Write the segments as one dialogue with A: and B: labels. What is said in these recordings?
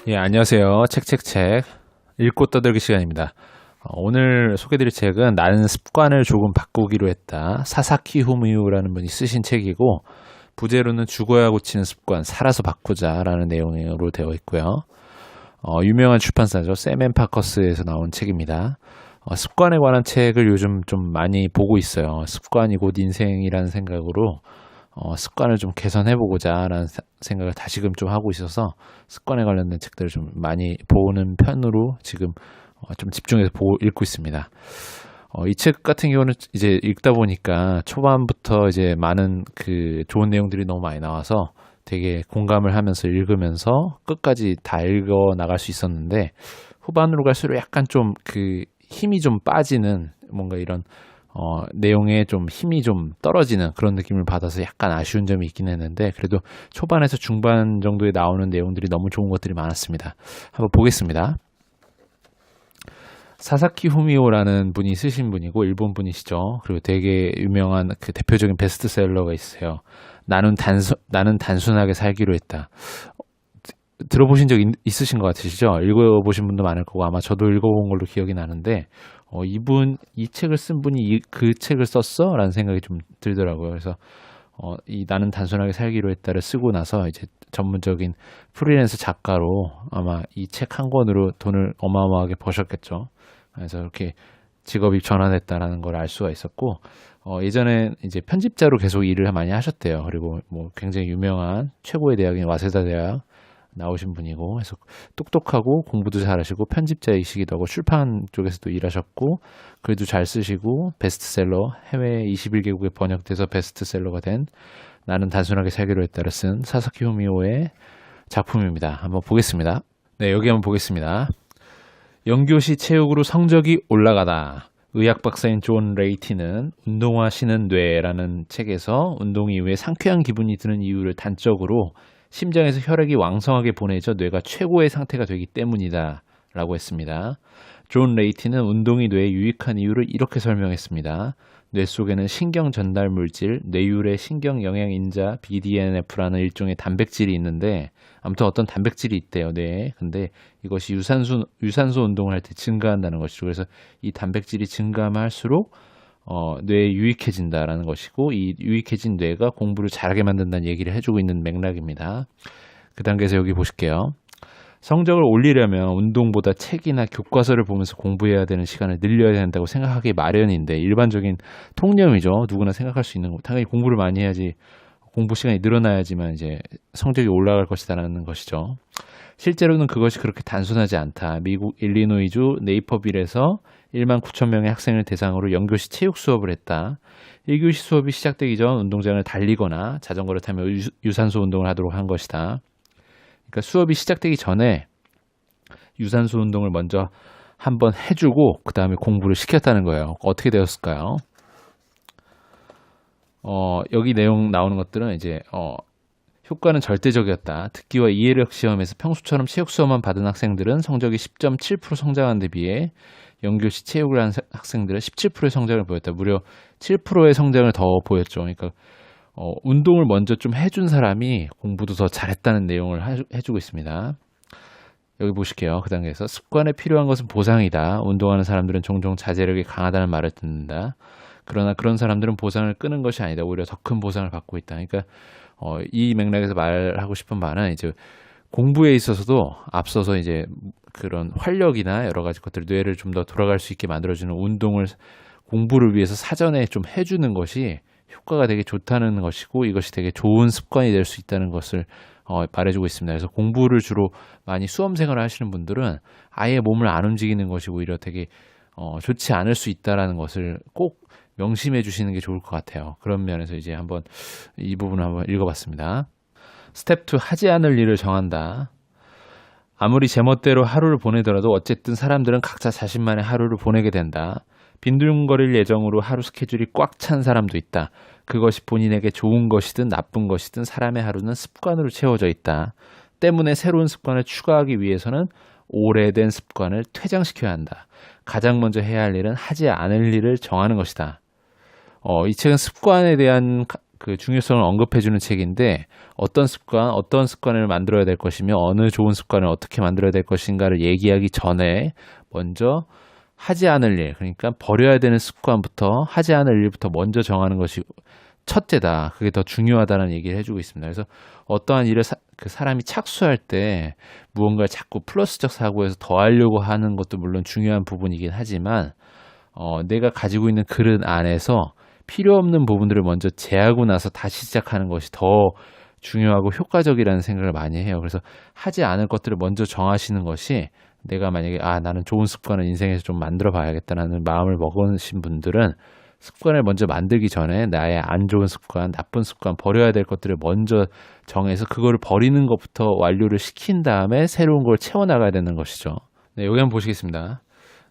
A: 예, 안녕하세요. 책책책 읽고 떠들기 시간입니다. 오늘 소개드릴 책은 나는 습관을 조금 바꾸기로 했다. 사사키 후미우라는 분이 쓰신 책이고 부제로는 죽어야 고치는 습관, 살아서 바꾸자라는 내용으로 되어 있고요. 유명한 출판사죠. 샘앤파커스에서 나온 책입니다. 습관에 관한 책을 요즘 좀 많이 보고 있어요. 습관이 곧 인생이라는 생각으로 습관을 좀 개선해보고자 라는 생각을 다시금 좀 하고 있어서 습관에 관련된 책들을 좀 많이 보는 편으로 지금 좀 집중해서 읽고 있습니다. 이 책 같은 경우는 이제 읽다 보니까 초반부터 이제 많은 그 좋은 내용들이 너무 많이 나와서 되게 공감을 하면서 읽으면서 끝까지 다 읽어 나갈 수 있었는데 후반으로 갈수록 약간 좀 그 힘이 좀 빠지는 뭔가 이런 내용에 좀 힘이 좀 떨어지는 그런 느낌을 받아서 약간 아쉬운 점이 있긴 했는데 그래도 초반에서 중반 정도에 나오는 내용들이 너무 좋은 것들이 많았습니다. 한번 보겠습니다. 사사키 후미오라는 분이 쓰신 분이고 일본 분이시죠. 그리고 되게 유명한 그 대표적인 베스트셀러가 있어요. 나는 단순하게 살기로 했다. 들어보신 적 있으신 것 같으시죠? 읽어보신 분도 많을 거고 아마 저도 읽어본 걸로 기억이 나는데 이 책을 쓴 분이 그 책을 썼어? 라는 생각이 좀 들더라고요. 그래서 이 나는 단순하게 살기로 했다를 쓰고 나서 이제 전문적인 프리랜서 작가로 아마 이 책 한 권으로 돈을 어마어마하게 버셨겠죠. 그래서 이렇게 직업이 전환했다라는 걸 알 수가 있었고 예전에 이제 편집자로 계속 일을 많이 하셨대요. 그리고 뭐 굉장히 유명한 최고의 대학인 와세다 대학 나오신 분이고 그래서 똑똑하고 공부도 잘하시고 편집자이시기도 하고 출판 쪽에서도 일하셨고 글도 잘 쓰시고 베스트셀러 해외 21개국에 번역돼서 베스트셀러가 된 나는 단순하게 살기로 했다를 쓴 사사키 후미오의 작품입니다. 한번 보겠습니다. 네, 여기 한번 보겠습니다. 영교시 체육으로 성적이 올라가다. 의학 박사인 존 레이티는 운동하시는 뇌라는 책에서 운동 이후에 상쾌한 기분이 드는 이유를 단적으로 심장에서 혈액이 왕성하게 보내져 뇌가 최고의 상태가 되기 때문이다 라고 했습니다. 존 레이티는 운동이 뇌에 유익한 이유를 이렇게 설명했습니다. 뇌 속에는 신경 전달 물질, 뇌율의 신경 영양 인자 BDNF라는 일종의 단백질이 있는데 아무튼 어떤 단백질이 있대요, 뇌에. 근데 이것이 유산소 운동을 할 때 증가한다는 것이죠. 그래서 이 단백질이 증가하면 할수록 뇌에 유익해진다라는 것이고 이 유익해진 뇌가 공부를 잘하게 만든다는 얘기를 해주고 있는 맥락입니다. 그 단계에서 여기 보실게요. 성적을 올리려면 운동보다 책이나 교과서를 보면서 공부해야 되는 시간을 늘려야 된다고 생각하기 마련인데 일반적인 통념이죠. 누구나 생각할 수 있는 거. 당연히 공부를 많이 해야지 공부 시간이 늘어나야지만 이제 성적이 올라갈 것이다라는 것이죠. 실제로는 그것이 그렇게 단순하지 않다. 미국 일리노이주 네이퍼빌에서 1만 9천 명의 학생을 대상으로 영교시 체육 수업을 했다. 1교시 수업이 시작되기 전 운동장을 달리거나 자전거를 타며 유산소 운동을 하도록 한 것이다. 그러니까 수업이 시작되기 전에 유산소 운동을 먼저 한번 해주고 그 다음에 공부를 시켰다는 거예요. 어떻게 되었을까요? 여기 내용 나오는 것들은 이제 효과는 절대적이었다. 듣기와 이해력 시험에서 평소처럼 체육 수업만 받은 학생들은 성적이 10.7% 성장한 데 비해 영교시 체육을 한 학생들은 17%의 성장을 보였다. 무려 7%의 성장을 더 보였죠. 그러니까 운동을 먼저 좀 해준 사람이 공부도 더 잘했다는 내용을 해주고 있습니다. 여기 보실게요. 그 단계에서 습관에 필요한 것은 보상이다. 운동하는 사람들은 종종 자제력이 강하다는 말을 듣는다. 그러나 그런 사람들은 보상을 끄는 것이 아니다. 오히려 더 큰 보상을 받고 있다. 그러니까 이 맥락에서 말하고 싶은 바는 이제 공부에 있어서도 앞서서 이제 그런 활력이나 여러 가지 것들 뇌를 좀 더 돌아갈 수 있게 만들어주는 운동을 공부를 위해서 사전에 좀 해주는 것이 효과가 되게 좋다는 것이고 이것이 되게 좋은 습관이 될 수 있다는 것을 말해주고 있습니다. 그래서 공부를 주로 많이 수험 생활을 하시는 분들은 아예 몸을 안 움직이는 것이 오히려 되게 좋지 않을 수 있다라는 것을 꼭 명심해 주시는 게 좋을 것 같아요. 그런 면에서 이제 한번 이 부분을 한번 읽어봤습니다. 스텝 2 하지 않을 일을 정한다. 아무리 제멋대로 하루를 보내더라도 어쨌든 사람들은 각자 자신만의 하루를 보내게 된다. 빈둥거릴 예정으로 하루 스케줄이 꽉 찬 사람도 있다. 그것이 본인에게 좋은 것이든 나쁜 것이든 사람의 하루는 습관으로 채워져 있다. 때문에 새로운 습관을 추가하기 위해서는 오래된 습관을 퇴장시켜야 한다. 가장 먼저 해야 할 일은 하지 않을 일을 정하는 것이다. 이 책은 습관에 대한 그 중요성을 언급해주는 책인데 어떤 습관을 만들어야 될 것이며 어느 좋은 습관을 어떻게 만들어야 될 것인가를 얘기하기 전에 먼저 하지 않을 일, 그러니까 버려야 되는 습관부터 하지 않을 일부터 먼저 정하는 것이 첫째다. 그게 더 중요하다는 얘기를 해주고 있습니다. 그래서 어떠한 일을 그 사람이 착수할 때 무언가를 자꾸 플러스적 사고에서 더하려고 하는 것도 물론 중요한 부분이긴 하지만 내가 가지고 있는 그릇 안에서 필요 없는 부분들을 먼저 제하고 나서 다시 시작하는 것이 더 중요하고 효과적이라는 생각을 많이 해요. 그래서 하지 않을 것들을 먼저 정하시는 것이 내가 만약에 나는 좋은 습관을 인생에서 좀 만들어 봐야겠다라는 마음을 먹으신 분들은 습관을 먼저 만들기 전에 나의 안 좋은 습관, 나쁜 습관, 버려야 될 것들을 먼저 정해서 그거를 버리는 것부터 완료를 시킨 다음에 새로운 걸 채워나가야 되는 것이죠. 네, 여기 한번 보시겠습니다.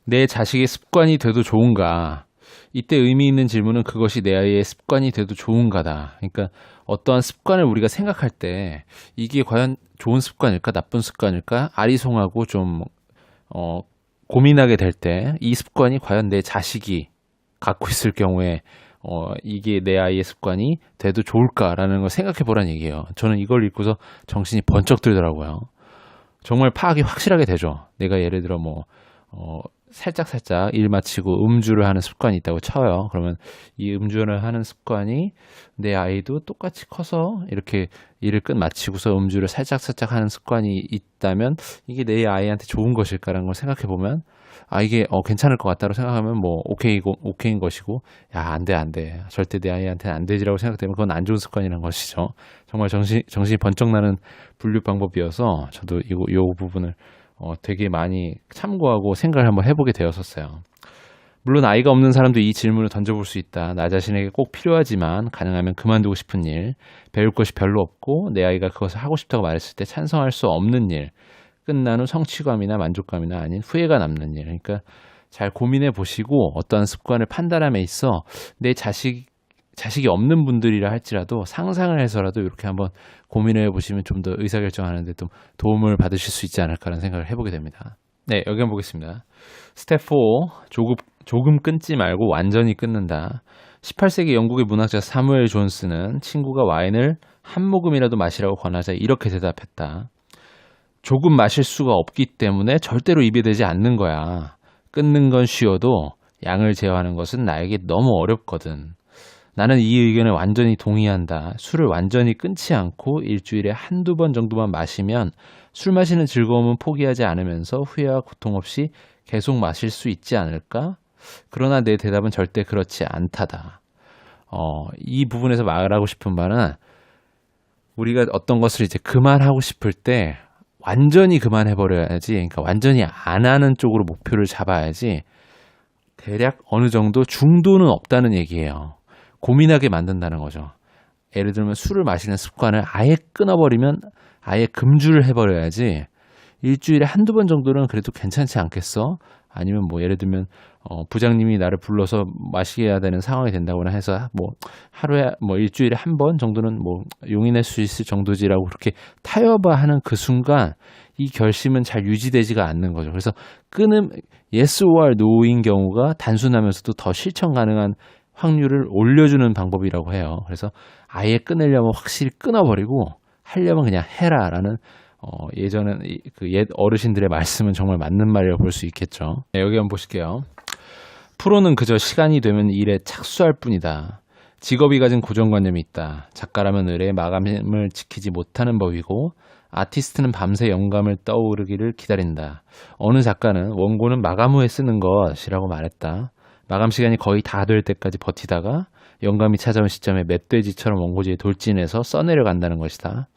A: 내 자식의 습관이 돼도 좋은가? 이때 의미 있는 질문은 그것이 내 아이의 습관이 돼도 좋은가다. 그러니까 어떠한 습관을 우리가 생각할 때 이게 과연 좋은 습관일까, 나쁜 습관일까, 아리송하고 좀 고민하게 될 때 이 습관이 과연 내 자식이 갖고 있을 경우에 이게 내 아이의 습관이 돼도 좋을까라는 걸 생각해 보라는 얘기예요. 저는 이걸 읽고서 정신이 번쩍 들더라고요. 정말 파악이 확실하게 되죠. 내가 예를 들어 살짝 일 마치고 음주를 하는 습관이 있다고 쳐요. 그러면 이 음주를 하는 습관이 내 아이도 똑같이 커서 이렇게 일을 끝 마치고서 음주를 살짝 하는 습관이 있다면 이게 내 아이한테 좋은 것일까라는 걸 생각해 보면 이게 괜찮을 것 같다고 생각하면 오케이인 것이고 안 돼. 절대 내 아이한테는 안 되지라고 생각되면 그건 안 좋은 습관이라는 것이죠. 정말 정신이 번쩍 나는 분류 방법이어서 저도 이 부분을 되게 많이 참고하고 생각을 한번 해보게 되었었어요. 물론 아이가 없는 사람도 이 질문을 던져볼 수 있다. 나 자신에게 꼭 필요하지만 가능하면 그만두고 싶은 일, 배울 것이 별로 없고 내 아이가 그것을 하고 싶다고 말했을 때 찬성할 수 없는 일, 끝난 후 성취감이나 만족감이나 아닌 후회가 남는 일. 그러니까 잘 고민해 보시고 어떠한 습관을 판단함에 있어 내 자식이 없는 분들이라 할지라도 상상을 해서라도 이렇게 한번 고민을 해보시면 좀 더 의사결정하는 데 좀 도움을 받으실 수 있지 않을까라는 생각을 해보게 됩니다. 네, 여기 한번 보겠습니다. 스텝 4, 조금 끊지 말고 완전히 끊는다. 18세기 영국의 문학자 사무엘 존스는 친구가 와인을 한 모금이라도 마시라고 권하자 이렇게 대답했다. 조금 마실 수가 없기 때문에 절대로 입에 대지 않는 거야. 끊는 건 쉬워도 양을 제어하는 것은 나에게 너무 어렵거든. 나는 이 의견에 완전히 동의한다. 술을 완전히 끊지 않고 일주일에 한두 번 정도만 마시면 술 마시는 즐거움은 포기하지 않으면서 후회와 고통 없이 계속 마실 수 있지 않을까? 그러나 내 대답은 절대 그렇지 않다다. 이 부분에서 말하고 싶은 바는 우리가 어떤 것을 이제 그만하고 싶을 때 완전히 그만해버려야지. 그러니까 완전히 안 하는 쪽으로 목표를 잡아야지. 대략 어느 정도 중도는 없다는 얘기예요. 고민하게 만든다는 거죠. 예를 들면 술을 마시는 습관을 아예 끊어버리면 아예 금주를 해버려야지. 일주일에 한두 번 정도는 그래도 괜찮지 않겠어? 아니면 예를 들면 부장님이 나를 불러서 마시게 해야 되는 상황이 된다거나 해서 하루에 일주일에 한 번 정도는 용인할 수 있을 정도지라고 그렇게 타협하는 그 순간 이 결심은 잘 유지되지가 않는 거죠. 그래서 yes or no인 경우가 단순하면서도 더 실천 가능한 확률을 올려주는 방법이라고 해요. 그래서 아예 끊으려면 확실히 끊어버리고 하려면 그냥 해라라는 예전엔 그 옛 어르신들의 말씀은 정말 맞는 말이라고 볼 수 있겠죠. 네, 여기 한번 보실게요. 프로는 그저 시간이 되면 일에 착수할 뿐이다. 직업이 가진 고정관념이 있다. 작가라면 의뢰 마감을 지키지 못하는 법이고 아티스트는 밤새 영감을 떠오르기를 기다린다. 어느 작가는 원고는 마감 후에 쓰는 것이라고 말했다. 마감 시간이 거의 다 될 때까지 버티다가 영감이 찾아온 시점에 멧돼지처럼 원고지에 돌진해서 써내려간다는 것이다.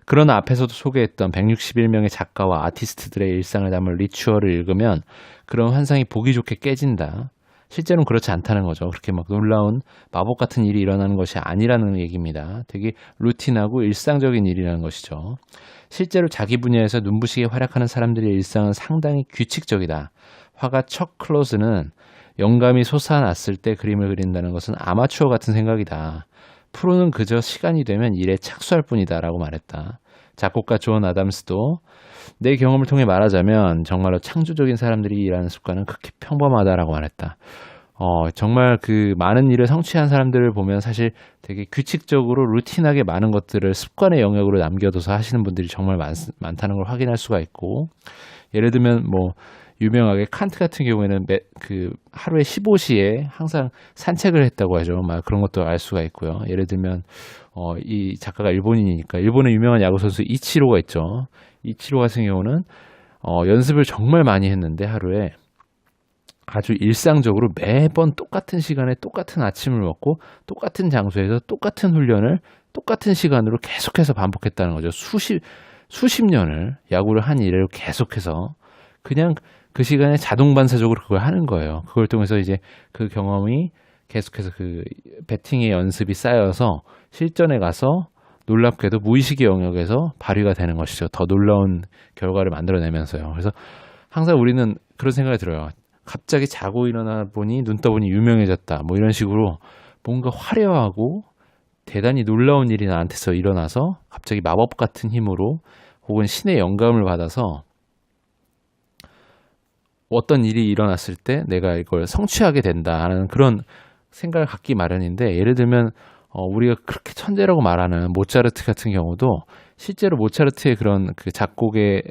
A: 그러나 앞에서도 소개했던 161명의 작가와 아티스트들의 일상을 담은 리추얼을 읽으면 그런 환상이 보기 좋게 깨진다. 실제로는 그렇지 않다는 거죠. 그렇게 놀라운 마법 같은 일이 일어나는 것이 아니라는 얘기입니다. 되게 루틴하고 일상적인 일이라는 것이죠. 실제로 자기 분야에서 눈부시게 활약하는 사람들의 일상은 상당히 규칙적이다. 화가 척 클로즈는 영감이 솟아났을 때 그림을 그린다는 것은 아마추어 같은 생각이다. 프로는 그저 시간이 되면 일에 착수할 뿐이다 라고 말했다. 작곡가 존 아담스도 내 경험을 통해 말하자면 정말로 창조적인 사람들이 일하는 습관은 극히 평범하다라고 말했다. 정말 그 많은 일을 성취한 사람들을 보면 사실 되게 규칙적으로 루틴하게 많은 것들을 습관의 영역으로 남겨둬서 하시는 분들이 정말 많다는 걸 확인할 수가 있고, 예를 들면 뭐 유명하게 칸트 같은 경우에는 그 하루에 15시에 항상 산책을 했다고 하죠. 막 그런 것도 알 수가 있고요. 예를 들면 이 작가가 일본인이니까 일본의 유명한 야구 선수 이치로가 있죠. 이치로 같은 경우는 연습을 정말 많이 했는데 하루에 아주 일상적으로 매번 똑같은 시간에 똑같은 아침을 먹고 똑같은 장소에서 똑같은 훈련을 똑같은 시간으로 계속해서 반복했다는 거죠. 수십 년을 야구를 한 이래로 계속해서 그냥 그 시간에 자동 반사적으로 그걸 하는 거예요. 그걸 통해서 이제 그 경험이 계속해서 그 배팅의 연습이 쌓여서 실전에 가서 놀랍게도 무의식의 영역에서 발휘가 되는 것이죠. 더 놀라운 결과를 만들어내면서요. 그래서 항상 우리는 그런 생각이 들어요. 갑자기 자고 일어나 보니 눈 떠보니 유명해졌다. 뭐 이런 식으로 뭔가 화려하고 대단히 놀라운 일이 나한테서 일어나서 갑자기 마법 같은 힘으로 혹은 신의 영감을 받아서 어떤 일이 일어났을 때 내가 이걸 성취하게 된다 하는 그런 생각을 갖기 마련인데, 예를 들면 우리가 그렇게 천재라고 말하는 모차르트 같은 경우도 실제로 모차르트의 그런 그 작곡의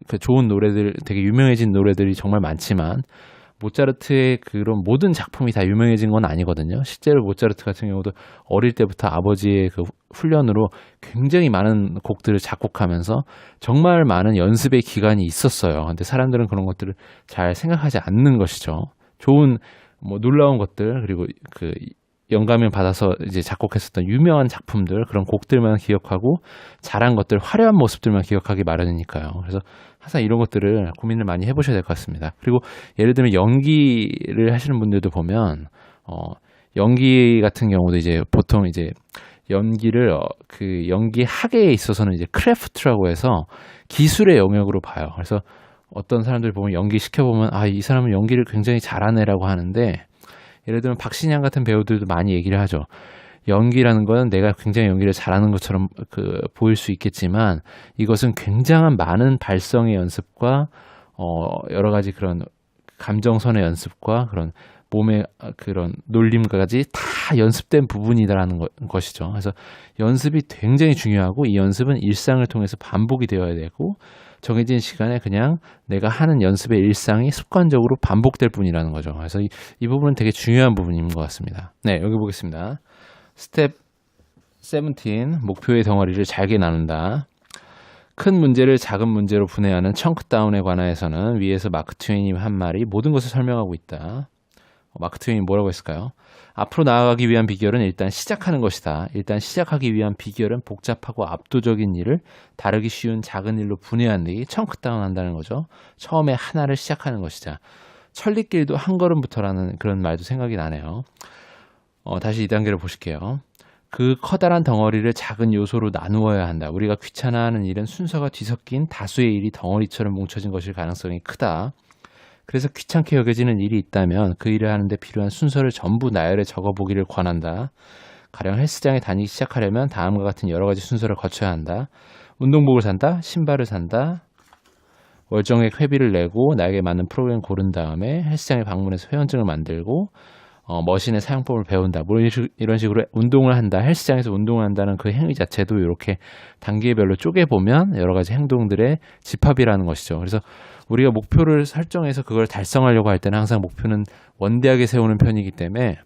A: 그 좋은 노래들, 되게 유명해진 노래들이 정말 많지만 모차르트의 그런 모든 작품이 다 유명해진 건 아니거든요. 실제로 모차르트 같은 경우도 어릴 때부터 아버지의 그 훈련으로 굉장히 많은 곡들을 작곡하면서 정말 많은 연습의 기간이 있었어요. 근데 사람들은 그런 것들을 잘 생각하지 않는 것이죠. 좋은 뭐 놀라운 것들, 그리고 그 영감을 받아서 이제 작곡했었던 유명한 작품들, 그런 곡들만 기억하고 잘한 것들, 화려한 모습들만 기억하기 마련이니까요. 그래서 항상 이런 것들을 고민을 많이 해보셔야 될 것 같습니다. 그리고 예를 들면 연기를 하시는 분들도 보면 연기 같은 경우도 이제 보통 이제 연기를 그 연기 학에 있어서는 이제 크래프트라고 해서 기술의 영역으로 봐요. 그래서 어떤 사람들 보면 연기 시켜보면 이 사람은 연기를 굉장히 잘하네라고 하는데, 예를 들면 박신양 같은 배우들도 많이 얘기를 하죠. 연기라는 건 내가 굉장히 연기를 잘하는 것처럼 보일 수 있겠지만 이것은 굉장한 많은 발성의 연습과 여러 가지 그런 감정선의 연습과 그런 몸의 그런 놀림까지 다 연습된 부분이다라는 것이죠. 그래서 연습이 굉장히 중요하고 이 연습은 일상을 통해서 반복이 되어야 되고 정해진 시간에 그냥 내가 하는 연습의 일상이 습관적으로 반복될 뿐이라는 거죠. 그래서 이 부분은 되게 중요한 부분인 것 같습니다. 네, 여기 보겠습니다. 스텝 17, 목표의 덩어리를 잘게 나눈다. 큰 문제를 작은 문제로 분해하는 청크 다운에 관하여서는 위에서 마크 트웨인이 한 말이 모든 것을 설명하고 있다. 마크 트웨인이 뭐라고 했을까요? 앞으로 나아가기 위한 비결은 일단 시작하는 것이다. 일단 시작하기 위한 비결은 복잡하고 압도적인 일을 다루기 쉬운 작은 일로 분해한 뒤 청크 다운 한다는 거죠. 처음에 하나를 시작하는 것이다. 천리길도 한 걸음부터라는 그런 말도 생각이 나네요. 다시 2단계를 보실게요. 그 커다란 덩어리를 작은 요소로 나누어야 한다. 우리가 귀찮아하는 일은 순서가 뒤섞인 다수의 일이 덩어리처럼 뭉쳐진 것일 가능성이 크다. 그래서 귀찮게 여겨지는 일이 있다면 그 일을 하는데 필요한 순서를 전부 나열해 적어보기를 권한다. 가령 헬스장에 다니기 시작하려면 다음과 같은 여러 가지 순서를 거쳐야 한다. 운동복을 산다. 신발을 산다. 월정액 회비를 내고 나에게 맞는 프로그램 고른 다음에 헬스장에 방문해서 회원증을 만들고 머신의 사용법을 배운다. 뭐 이런 식으로 운동을 한다. 헬스장에서 운동을 한다는 그 행위 자체도 이렇게 단계별로 쪼개보면 여러 가지 행동들의 집합이라는 것이죠. 그래서 우리가 목표를 설정해서 그걸 달성하려고 할 때는 항상 목표는 원대하게 세우는 편이기 때문에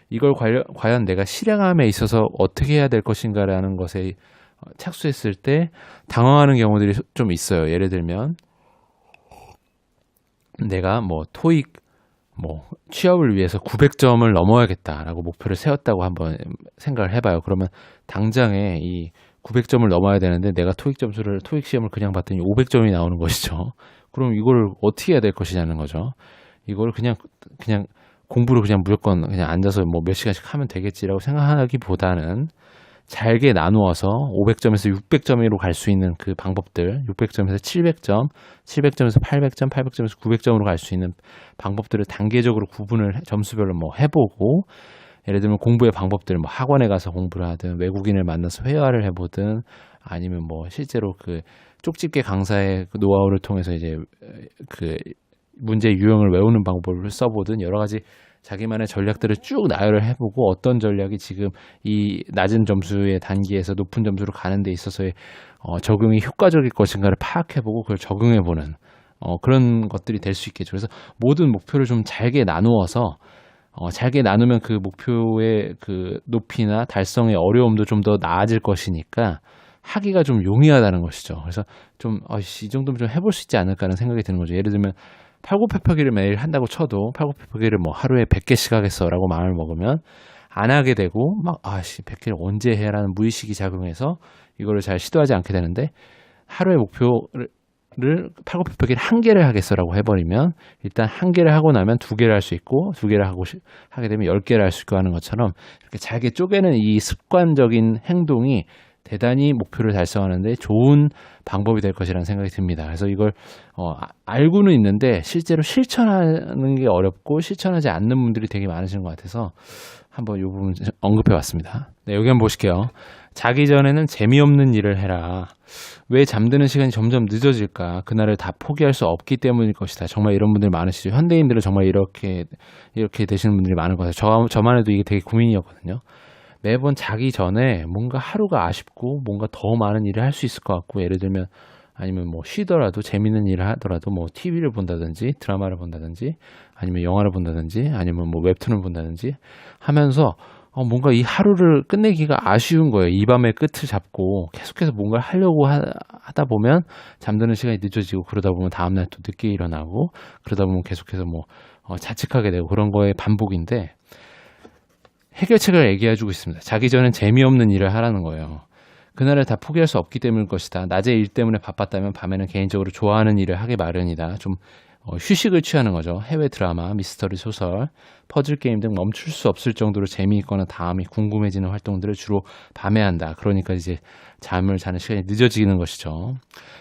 A: 이걸 과연 내가 실행함에 있어서 어떻게 해야 될 것인가라는 것에 착수했을 때 당황하는 경우들이 좀 있어요. 예를 들면 내가 뭐 토익 취업을 위해서 900점을 넘어야겠다라고 목표를 세웠다고 한번 생각을 해봐요. 그러면 당장에 이 900점을 넘어야 되는데 내가 토익 시험을 그냥 봤더니 500점이 나오는 것이죠. 그럼 이걸 어떻게 해야 될 것이냐는 거죠. 이걸 그냥 공부를 그냥 무조건 그냥 앉아서 뭐 몇 시간씩 하면 되겠지라고 생각하기보다는 잘게 나누어서 500점에서 600점으로 갈 수 있는 그 방법들, 600점에서 700점, 700점에서 800점, 800점에서 900점으로 갈 수 있는 방법들을 단계적으로 구분을 점수별로 뭐 해보고, 예를 들면 공부의 방법들, 뭐 학원에 가서 공부를 하든 외국인을 만나서 회화를 해보든 아니면 뭐 실제로 그 쪽집게 강사의 그 노하우를 통해서 이제 그 문제 유형을 외우는 방법을 써보든 여러 가지 자기만의 전략들을 쭉 나열을 해보고 어떤 전략이 지금 이 낮은 점수의 단계에서 높은 점수로 가는 데 있어서의 적용이 효과적일 것인가를 파악해보고 그걸 적용해보는 그런 것들이 될 수 있겠죠. 그래서 모든 목표를 좀 잘게 나누어서 잘게 나누면 그 목표의 그 높이나 달성의 어려움도 좀 더 나아질 것이니까 하기가 좀 용이하다는 것이죠. 그래서 좀 이 정도면 좀 해볼 수 있지 않을까 하는 생각이 드는 거죠. 예를 들면 팔굽혀펴기를 매일 한다고 쳐도 팔굽혀펴기를 뭐 하루에 100개씩 하겠어라고 마음을 먹으면 안 하게 되고 막 100개를 언제 해라는 무의식이 작용해서 이거를 잘 시도하지 않게 되는데 하루의 목표를 팔굽혀펴기를 1개를 하겠어라고 해버리면 일단 1개를 하고 나면 2개를 할 수 있고 2개를 하게 되면 10개를 할 수 있고 하는 것처럼 이렇게 잘게 쪼개는 이 습관적인 행동이 대단히 목표를 달성하는데 좋은 방법이 될 것이라는 생각이 듭니다. 그래서 이걸 알고는 있는데 실제로 실천하는 게 어렵고 실천하지 않는 분들이 되게 많으신 것 같아서 한번 이 부분 언급해 봤습니다. 네, 여기 한번 보실게요. 자기 전에는 재미없는 일을 해라. 왜 잠드는 시간이 점점 늦어질까? 그날을 다 포기할 수 없기 때문일 것이다. 정말 이런 분들 많으시죠. 현대인들은 정말 이렇게 되시는 분들이 많은 것 같아요. 저만 해도 이게 되게 고민이었거든요. 매번 자기 전에 뭔가 하루가 아쉽고 뭔가 더 많은 일을 할 수 있을 것 같고 예를 들면 아니면 뭐 쉬더라도 재밌는 일을 하더라도 뭐 TV를 본다든지 드라마를 본다든지 아니면 영화를 본다든지 아니면 뭐 웹툰을 본다든지 하면서 뭔가 이 하루를 끝내기가 아쉬운 거예요. 이 밤의 끝을 잡고 계속해서 뭔가를 하려고 하다 보면 잠드는 시간이 늦어지고 그러다 보면 다음날 또 늦게 일어나고 그러다 보면 계속해서 뭐 자책하게 되고 그런 거의 반복인데 해결책을 얘기해주고 있습니다. 자기 전엔 재미없는 일을 하라는 거예요. 그날을 다 포기할 수 없기 때문일 것이다. 낮에 일 때문에 바빴다면 밤에는 개인적으로 좋아하는 일을 하기 마련이다. 좀 휴식을 취하는 거죠. 해외 드라마, 미스터리 소설, 퍼즐 게임 등 멈출 수 없을 정도로 재미있거나 다음이 궁금해지는 활동들을 주로 밤에 한다. 그러니까 이제 잠을 자는 시간이 늦어지는 것이죠.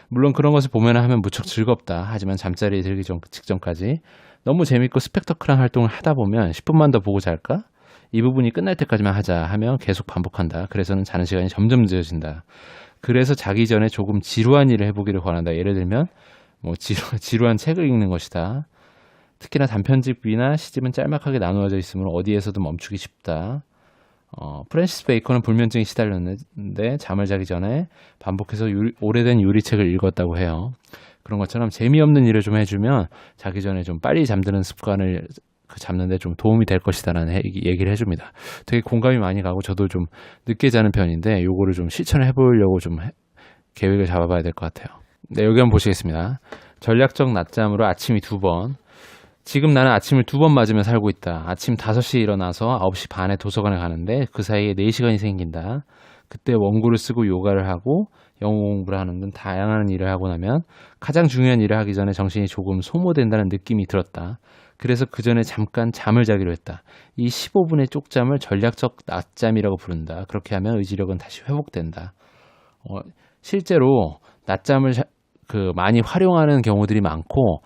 A: 물론 그런 것을 보면 하면 무척 즐겁다. 하지만 잠자리에 들기 직전까지 너무 재밌고 스펙터클한 활동을 하다 보면 10분만 더 보고 잘까? 이 부분이 끝날 때까지만 하자 하면 계속 반복한다. 그래서는 자는 시간이 점점 늦어진다. 그래서 자기 전에 조금 지루한 일을 해보기를 권한다. 예를 들면 뭐 지루한 책을 읽는 것이다. 특히나 단편집이나 시집은 짤막하게 나누어져 있으므로 어디에서도 멈추기 쉽다. 프랜시스 베이컨은 불면증에 시달렸는데 잠을 자기 전에 반복해서 오래된 요리책을 읽었다고 해요. 그런 것처럼 재미없는 일을 좀 해주면 자기 전에 좀 빨리 잠드는 습관을 잡는데 좀 도움이 될 것이다라는 얘기를 해줍니다. 되게 공감이 많이 가고 저도 좀 늦게 자는 편인데 요거를 좀 실천을 해보려고 좀 계획을 잡아봐야 될 것 같아요. 네, 여기 한번 보시겠습니다. 전략적 낮잠으로 아침이 2번. 지금 나는 아침을 2번 맞으며 살고 있다. 아침 5시에 일어나서 9시 반에 도서관에 가는데 그 사이에 4시간이 생긴다. 그때 원고를 쓰고 요가를 하고 영어 공부를 하는 등 다양한 일을 하고 나면 가장 중요한 일을 하기 전에 정신이 조금 소모된다는 느낌이 들었다. 그래서 그 전에 잠깐 잠을 자기로 했다. 이 15분의 쪽잠을 전략적 낮잠이라고 부른다. 그렇게 하면 의지력은 다시 회복된다. 실제로 낮잠을 많이 활용하는 경우들이 많고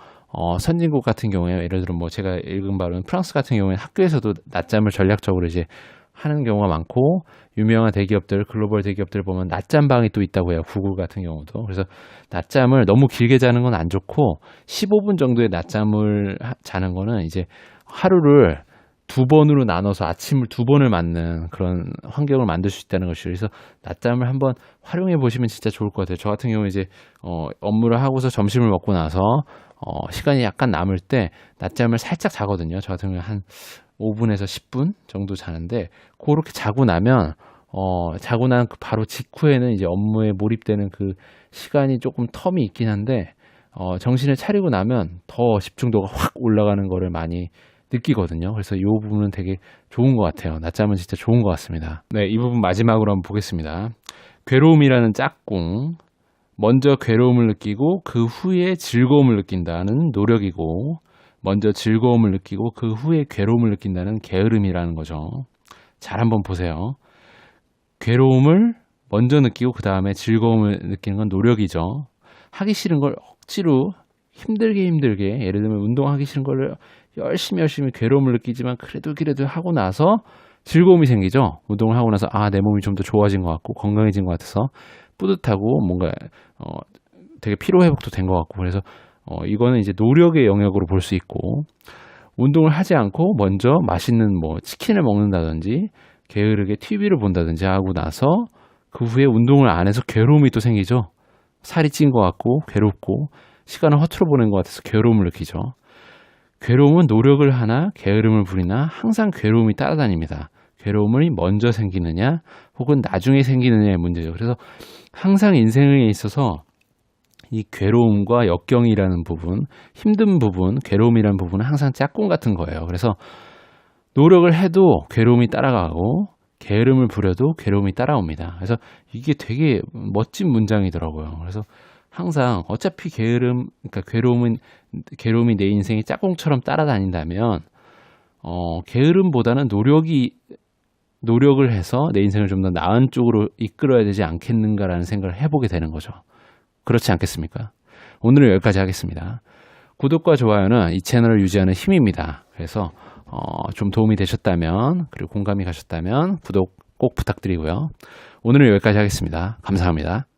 A: 선진국 같은 경우에 예를 들어 뭐 제가 읽은 바로는 프랑스 같은 경우에 학교에서도 낮잠을 전략적으로 이제 하는 경우가 많고 유명한 대기업들, 글로벌 대기업들 보면 낮잠방이 또 있다고 해요. 구글 같은 경우도. 그래서 낮잠을 너무 길게 자는 건 안 좋고 15분 정도의 낮잠을 자는 거는 이제 하루를 2번으로 나눠서 아침을 2번을 맞는 그런 환경을 만들 수 있다는 것이죠. 그래서 낮잠을 한번 활용해 보시면 진짜 좋을 것 같아요. 저 같은 경우 이제 업무를 하고서 점심을 먹고 나서 시간이 약간 남을 때 낮잠을 살짝 자거든요. 저 같은 경우 한 5분에서 10분 정도 자는데 그렇게 자고 나면 자고 난 바로 직후에는 이제 업무에 몰입되는 그 시간이 조금 텀이 있긴 한데 정신을 차리고 나면 더 집중도가 확 올라가는 거를 많이 느끼거든요. 그래서 이 부분은 되게 좋은 것 같아요. 낮잠은 진짜 좋은 것 같습니다. 네, 이 부분 마지막으로 한번 보겠습니다. 괴로움이라는 짝꿍. 먼저 괴로움을 느끼고 그 후에 즐거움을 느낀다는 노력이고 먼저 즐거움을 느끼고 그 후에 괴로움을 느낀다는 게으름이라는 거죠. 잘 한번 보세요. 괴로움을 먼저 느끼고 그 다음에 즐거움을 느끼는 건 노력이죠. 하기 싫은 걸 억지로 힘들게 예를 들면 운동하기 싫은 걸 열심히 괴로움을 느끼지만 그래도 하고 나서 즐거움이 생기죠. 운동을 하고 나서 내 몸이 좀 더 좋아진 것 같고 건강해진 것 같아서 뿌듯하고 뭔가 되게 피로 회복도 된 것 같고 그래서 이거는 이제 노력의 영역으로 볼 수 있고 운동을 하지 않고 먼저 맛있는 뭐 치킨을 먹는다든지 게으르게 TV를 본다든지 하고 나서 그 후에 운동을 안 해서 괴로움이 또 생기죠. 살이 찐 것 같고 괴롭고 시간을 허투루 보낸 것 같아서 괴로움을 느끼죠. 괴로움은 노력을 하나 게으름을 부리나 항상 괴로움이 따라다닙니다. 괴로움이 먼저 생기느냐 혹은 나중에 생기느냐의 문제죠. 그래서 항상 인생에 있어서 이 괴로움과 역경이라는 부분, 힘든 부분, 괴로움이라는 부분은 항상 짝꿍 같은 거예요. 그래서 노력을 해도 괴로움이 따라가고 게으름을 부려도 괴로움이 따라옵니다. 그래서 이게 되게 멋진 문장이더라고요. 그래서 항상 어차피 그러니까 괴로움이 내 인생의 짝꿍처럼 따라다닌다면, 게으름보다는 노력을 해서 내 인생을 좀 더 나은 쪽으로 이끌어야 되지 않겠는가라는 생각을 해보게 되는 거죠. 그렇지 않겠습니까? 오늘은 여기까지 하겠습니다. 구독과 좋아요는 이 채널을 유지하는 힘입니다. 그래서 좀 도움이 되셨다면 그리고 공감이 가셨다면 구독 꼭 부탁드리고요. 오늘은 여기까지 하겠습니다. 감사합니다.